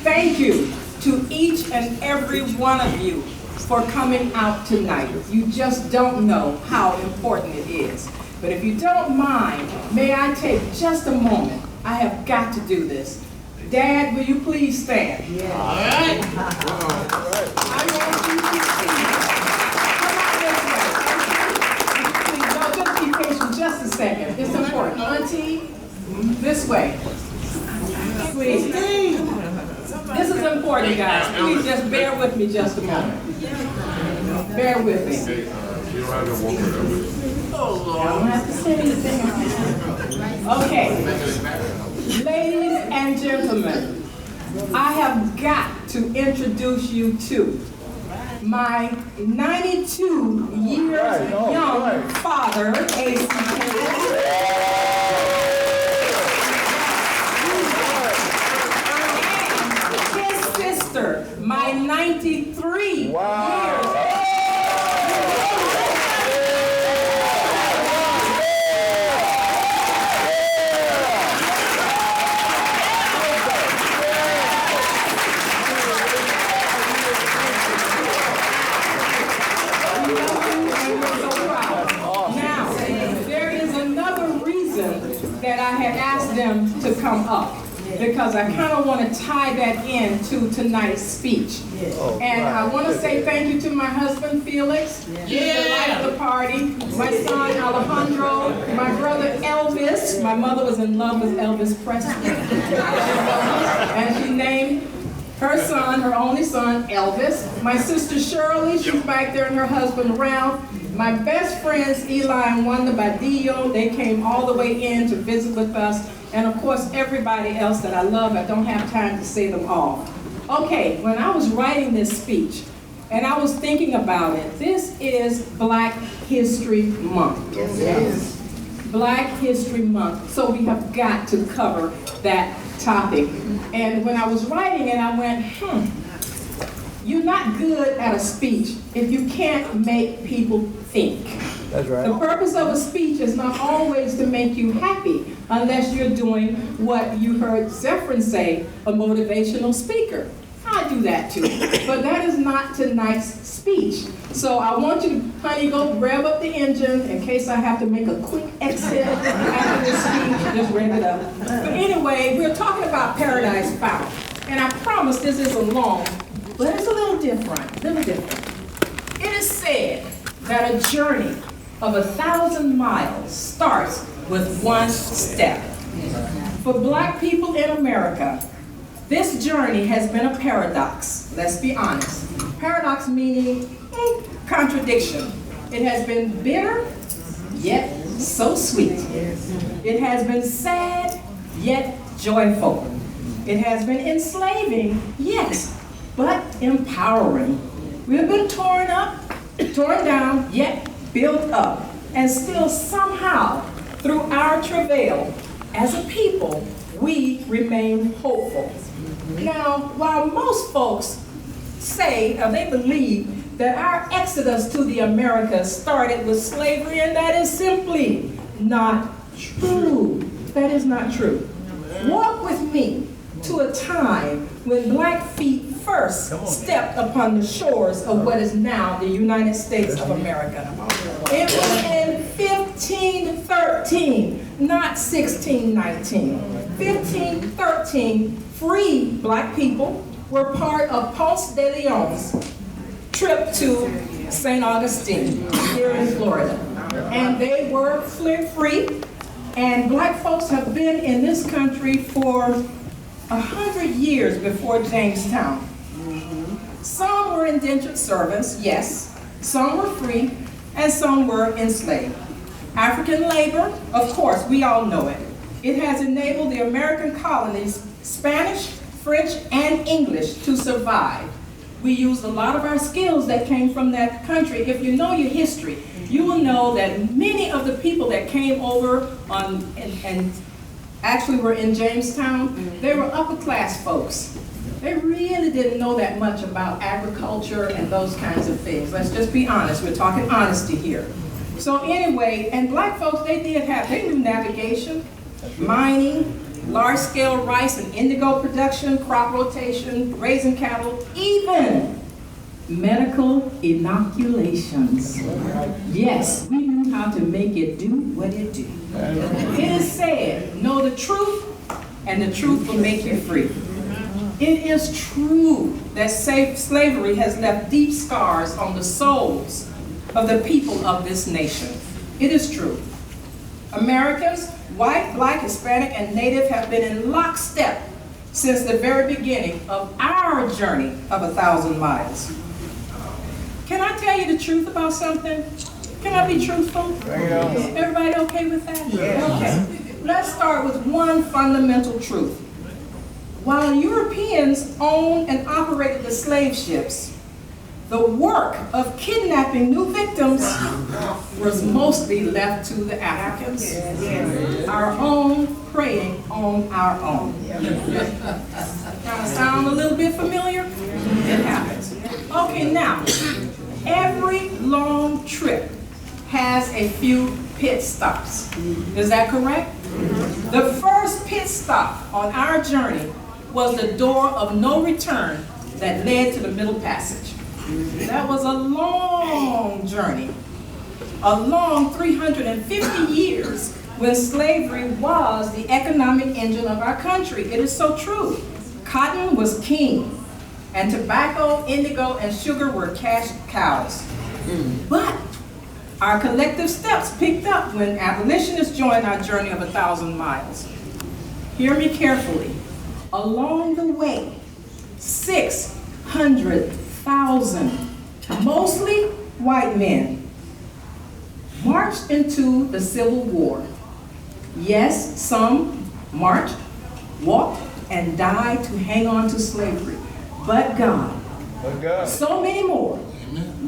thank you to each and every one of you for coming out tonight. You just don't know how important it is. But if you don't mind, may I take just a moment? I have got to do this. Dad, will you please stand? Yeah. All right. I want you to see. Come out this way. Please, no, just be patient just a second. It's important. Auntie, this way. Please. This is important, guys. Please just bear with me just a moment. Bear with me. You don't have to walk with them. Oh, Lord. I don't have to say anything. Okay. Ladies and gentlemen, I have got to introduce you to my 92 years young father, his sister, my 93 years old. That I had asked them to come up because I kind of want to tie that in to tonight's speech. And I want to say thank you to my husband, Felix. He's the light of the party. My son, Alejandro. My brother, Elvis. My mother was in love with Elvis Presley. And she named her son, her only son, Elvis. My sister, Shirley, she's back there and her husband, Ralph. My best friends, Eli and Wanda Badillo, they came all the way in to visit with us. And of course, everybody else that I love, I don't have time to say them all. Okay, when I was writing this speech, and I was thinking about it, this is Black History Month. Yes. Black History Month, so we have got to cover that topic. And when I was writing it, I went, you're not good at a speech if you can't make people think. That's right. The purpose of a speech is not always to make you happy unless you're doing what you heard Zephyrin say, a motivational speaker. I do that too, but that is not tonight's speech. So I want you to, honey, go rev up the engine in case I have to make a quick exit after this speech. Just rev it up. But anyway, we're talking about Paradise Found. And I promise this isn't long, but it's a little different, It is said that a journey of 1,000 miles starts with one step. For Black people in America, this journey has been a paradox, let's be honest. Paradox meaning contradiction. It has been bitter, yet so sweet. It has been sad, yet joyful. It has been enslaving, yes, but empowering. We have been torn down, yet built up. And still somehow, through our travail, as a people, we remain hopeful. Now, while most folks say, or they believe, that our exodus to the Americas started with slavery, and that is simply not true. That is not true. Walk with me to a time when Black feet first stepped upon the shores of what is now the United States of America. It was in 1513, not 1619. 1513, free Black people were part of Ponce de Leon's trip to St. Augustine here in Florida. And they were free, and Black folks have been in this country for 100 years before Jamestown. Some were indentured servants, yes. Some were free, and some were enslaved. African labor, of course, we all know it. It has enabled the American colonies, Spanish, French, and English to survive. We used a lot of our skills that came from that country. If you know your history, you will know that many of the people that came over and actually were in Jamestown, they were upper class folks. They really didn't know that much about agriculture and those kinds of things. Let's just be honest, we're talking honesty here. So anyway, and Black folks, they knew navigation, mining, large-scale rice and indigo production, crop rotation, raising cattle, even medical inoculations. Yes, we knew how to make it do what it do. It is said, know the truth, and the truth will make you free. It is true that slavery has left deep scars on the souls of the people of this nation. It is true. Americans, white, black, Hispanic, and Native, have been in lockstep since the very beginning of our journey of 1,000 miles. Can I tell you the truth about something? Can I be truthful? Everybody okay with that? Yeah. Okay. Let's start with one fundamental truth. While Europeans owned and operated the slave ships, the work of kidnapping new victims was mostly left to the Africans. Our own preying on our own. Kind of sound a little bit familiar? It happens. Okay, now, every long trip has a few pit stops. Is that correct? The first pit stop on our journey was the door of no return that led to the Middle Passage. That was a long journey, a long 350 years when slavery was the economic engine of our country. It is so true. Cotton was king, and tobacco, indigo, and sugar were cash cows. But our collective steps picked up when abolitionists joined our journey of 1,000 miles. Hear me carefully. Along the way, 600,000, mostly white men, marched into the Civil War. Yes, some marched, walked, and died to hang on to slavery. But God, so many more,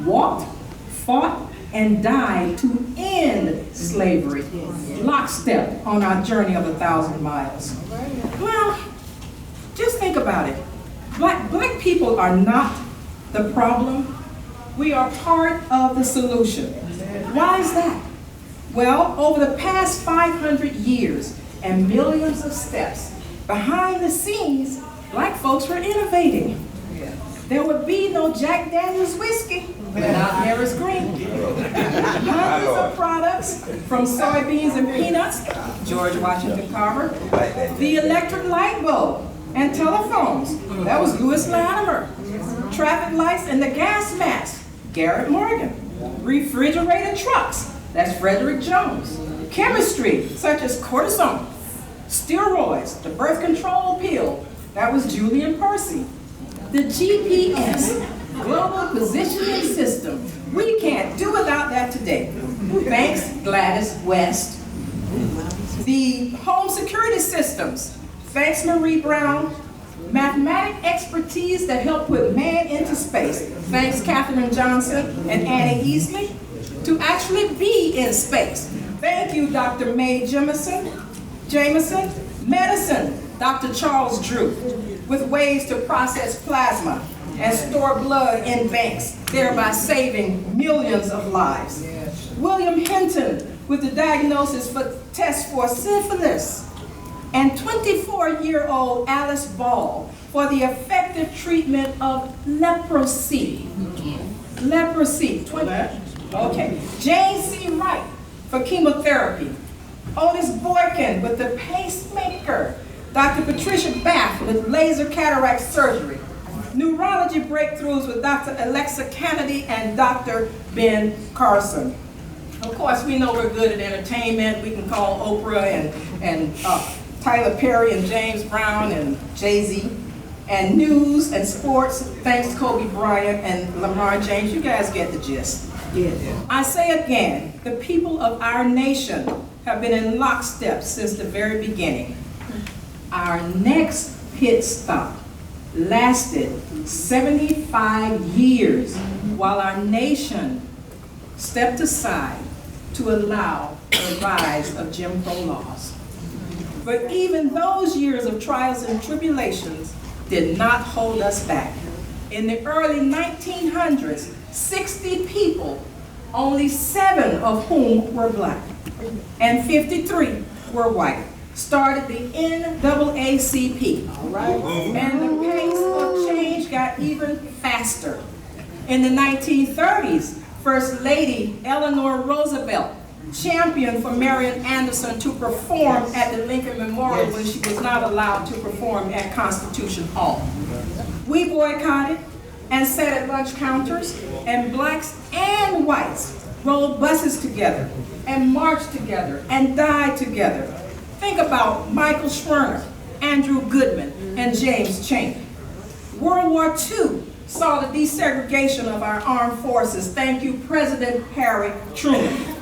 walked, fought, and died to end slavery. Lockstep on our journey of 1,000 miles. Well, just think about it. Black people are not the problem. We are part of the solution. Why is that? Well, over the past 500 years and millions of steps, behind the scenes, black folks were innovating. There would be no Jack Daniel's whiskey without Maris Green. Hundreds of products, from soybeans and peanuts, George Washington Carver, the electric light bulb and telephones, that was Louis Latimer. Traffic lights and the gas mask, Garrett Morgan. Refrigerated trucks, that's Frederick Jones. Chemistry, such as cortisone, steroids, the birth control pill, that was Julian Percy. The GPS, Global Positioning System, we can't do without that today. Thanks, Gladys West. The home security systems, thanks, Marie Brown. Mathematic expertise that helped put man into space, thanks, Katherine Johnson and Annie Easley, to actually be in space. Thank you, Dr. Mae Jameson. Medicine, Dr. Charles Drew, with ways to process plasma and store blood in banks, thereby saving millions of lives. William Hinton, with the diagnosis for tests for syphilis. And 24-year-old Alice Ball for the effective treatment of leprosy. Leprosy. Okay. Jane C. Wright for chemotherapy. Otis Boykin with the pacemaker. Dr. Patricia Bath with laser cataract surgery. Neurology breakthroughs with Dr. Alexa Kennedy and Dr. Ben Carson. Of course, we know we're good at entertainment. We can call Oprah and Tyler Perry and James Brown and Jay-Z. And news and sports, thanks to Kobe Bryant and Lamar James. You guys get the gist. Yeah. I say again, the people of our nation have been in lockstep since the very beginning. Our next pit stop lasted 75 years while our nation stepped aside to allow the rise of Jim Crow laws. But even those years of trials and tribulations did not hold us back. In the early 1900s, 60 people, only 7 of whom were black, and 53 were white. started the NAACP. All right. And the pace of change got even faster. In the 1930s, First Lady Eleanor Roosevelt championed for Marian Anderson to perform at the Lincoln Memorial when she was not allowed to perform at Constitution Hall. We boycotted and sat at lunch counters, and blacks and whites rode buses together and marched together and died together. Think about Michael Schwerner, Andrew Goodman, and James Chaney. World War II saw the desegregation of our armed forces. Thank you, President Harry Truman.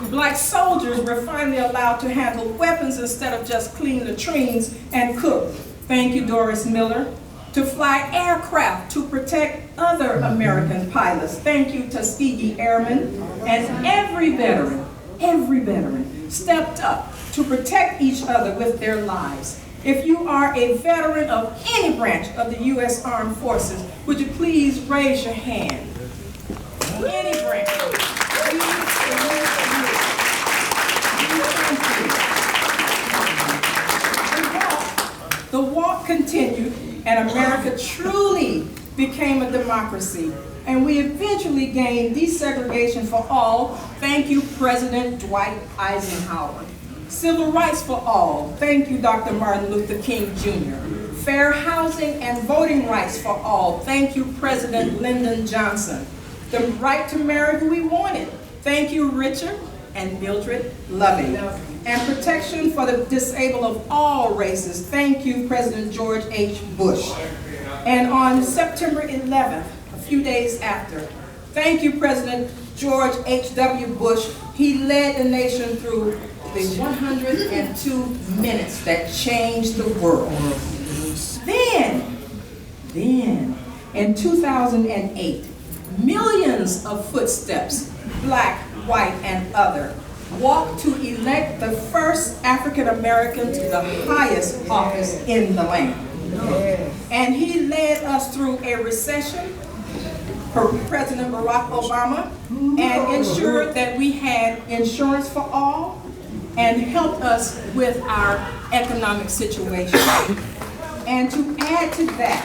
Black soldiers were finally allowed to handle weapons instead of just clean latrines and cook. Thank you, Doris Miller. To fly aircraft to protect other American pilots. Thank you, Tuskegee Airmen. And every veteran stepped up to protect each other with their lives. If you are a veteran of any branch of the U.S. Armed Forces, would you please raise your hand? Any branch. The walk continued, and America truly became a democracy. And we eventually gained desegregation for all. Thank you, President Dwight Eisenhower. Civil rights for all. Thank you, Dr. Martin Luther King Jr. Fair housing and voting rights for all. Thank you, President Lyndon Johnson. The right to marry who we wanted. Thank you, Richard and Mildred Loving. And protection for the disabled of all races. Thank you, President George H. Bush. And on September 11th, a few days after, thank you, President George H.W. Bush. He led the nation through the 102 minutes that changed the world. Then, in 2008, millions of footsteps, black, white, and other, walked to elect the first African American to the highest office in the land. And he led us through a recession, President Barack Obama, and ensured that we had insurance for all, and helped us with our economic situation. And to add to that,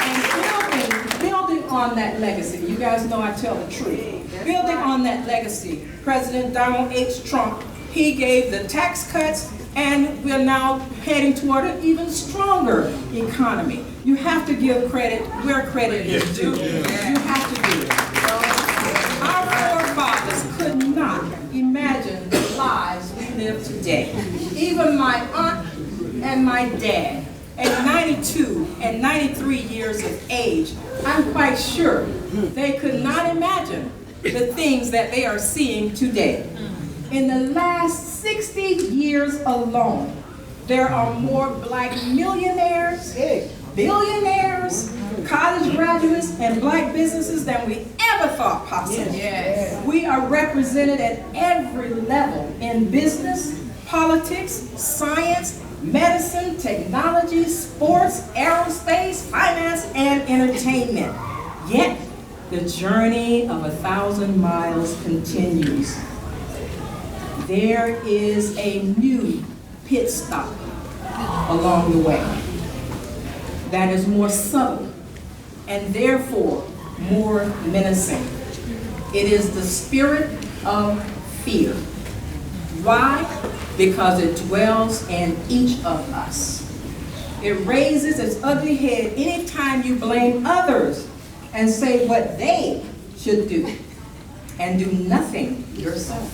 and building on that legacy, you guys know I tell the truth, building on that legacy, President Donald H. Trump, he gave the tax cuts, and we're now heading toward an even stronger economy. You have to give credit where credit is due. You have to do it. Our forefathers could not imagine the lives we live today. Even my aunt and my dad, at 92 and 93 years of age, I'm quite sure they could not imagine the things that they are seeing today. In the last 60 years alone, there are more black millionaires, billionaires, college graduates, and black businesses than we ever thought possible. Yes. We are represented at every level in business, politics, science, medicine, technology, sports, aerospace, finance, and entertainment. Yet, the journey of 1,000 miles continues. There is a new pit stop along the way that is more subtle and therefore more menacing. It is the spirit of fear. Why? Because it dwells in each of us. It raises its ugly head anytime you blame others and say what they should do and do nothing yourself.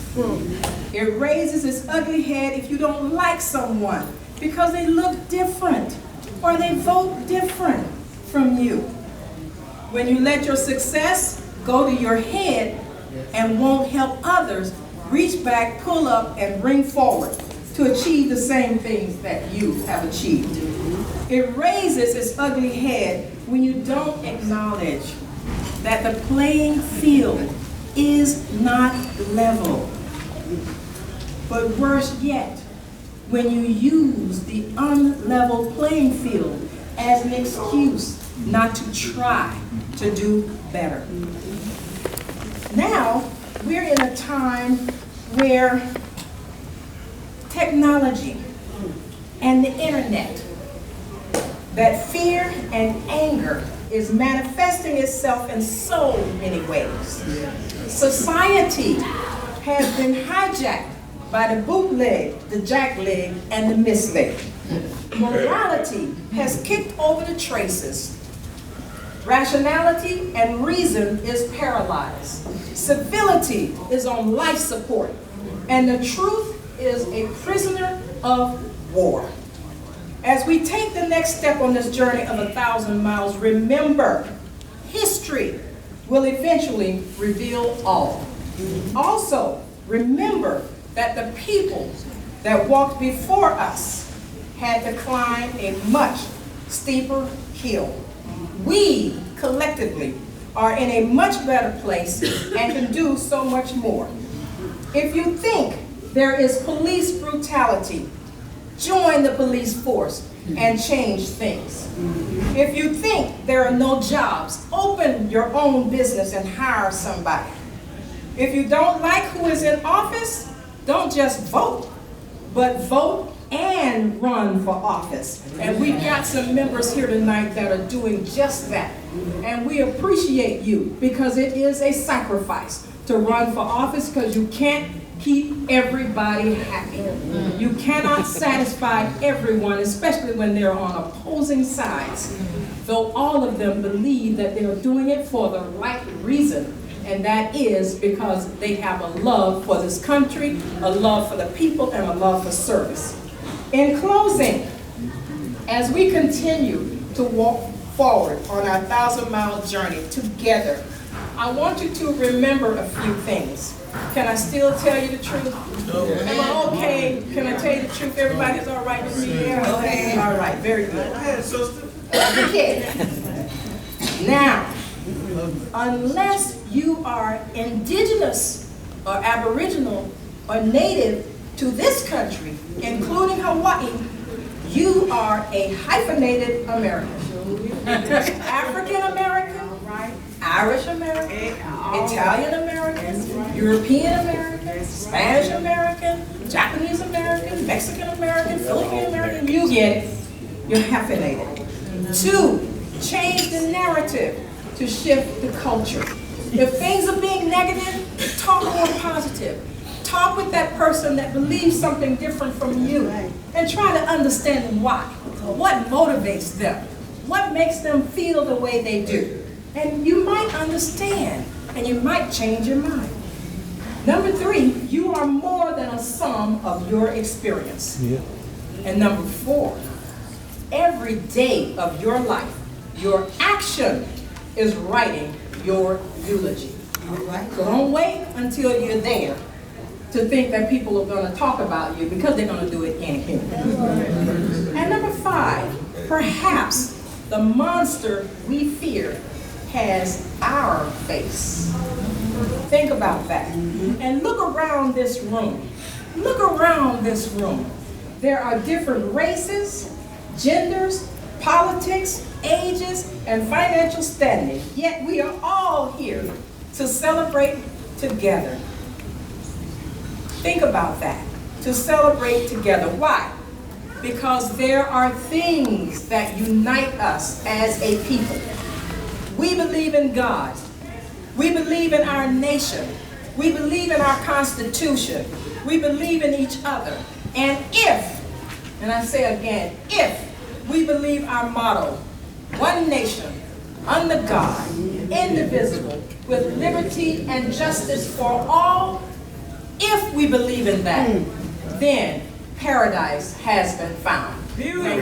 It raises its ugly head if you don't like someone because they look different or they vote different from you. When you let your success go to your head and won't help others, reach back, pull up, and bring forward to achieve the same things that you have achieved. It raises its ugly head when you don't acknowledge that the playing field is not level. But worse yet, when you use the unlevel playing field as an excuse not to try to do better. Now, we're in a time where technology and the internet, that fear and anger is manifesting itself in so many ways. Society has been hijacked by the bootleg, the jackleg, and the misleg. Morality has kicked over the traces. Rationality and reason is paralyzed. Civility is on life support. And the truth is a prisoner of war. As we take the next step on this journey of 1,000 miles, remember, history will eventually reveal all. Also, remember that the people that walked before us had to climb a much steeper hill. We, collectively, are in a much better place and can do so much more. If you think there is police brutality, join the police force and change things. If you think there are no jobs, open your own business and hire somebody. If you don't like who is in office, don't just vote, but vote and run for office. And we've got some members here tonight that are doing just that. And we appreciate you because it is a sacrifice to run for office because you can't keep everybody happy. You cannot satisfy everyone, especially when they're on opposing sides, though all of them believe that they're doing it for the right reason, and that is because they have a love for this country, a love for the people, and a love for service. In closing, as we continue to walk forward on our 1,000-mile journey together, I want you to remember a few things. Can I still tell you the truth? Am I okay? Can I tell you the truth? Everybody's all right with me here? Okay. All right, very good. Okay. Now, unless you are indigenous or aboriginal or native to this country, including Hawaii, you are a hyphenated American. African American, Irish American, Italian American, European American, Spanish American, Japanese American, Mexican American, Filipino American, you get it. You're hyphenated. 2, change the narrative to shift the culture. If things are being negative, talk more positive. Talk with that person that believes something different from you and try to understand why. What motivates them? What makes them feel the way they do? And you might understand and you might change your mind. Number 3, you are more than a sum of your experience. And number 4, every day of your life, your action is writing your eulogy. So don't wait until you're there to think that people are going to talk about you because they're going to do it anyway. And number 5, perhaps the monster we fear has our face. Think about that. And look around this room. Look around this room. There are different races, genders, politics, ages, and financial standing. Yet we are all here to celebrate together. Think about that. To celebrate together. Why? Because there are things that unite us as a people. We believe in God. We believe in our nation. We believe in our Constitution. We believe in each other. And if, and I say again, if we believe our motto, one nation, under God, indivisible, with liberty and justice for all, if we believe in that, then paradise has been found. Beautiful.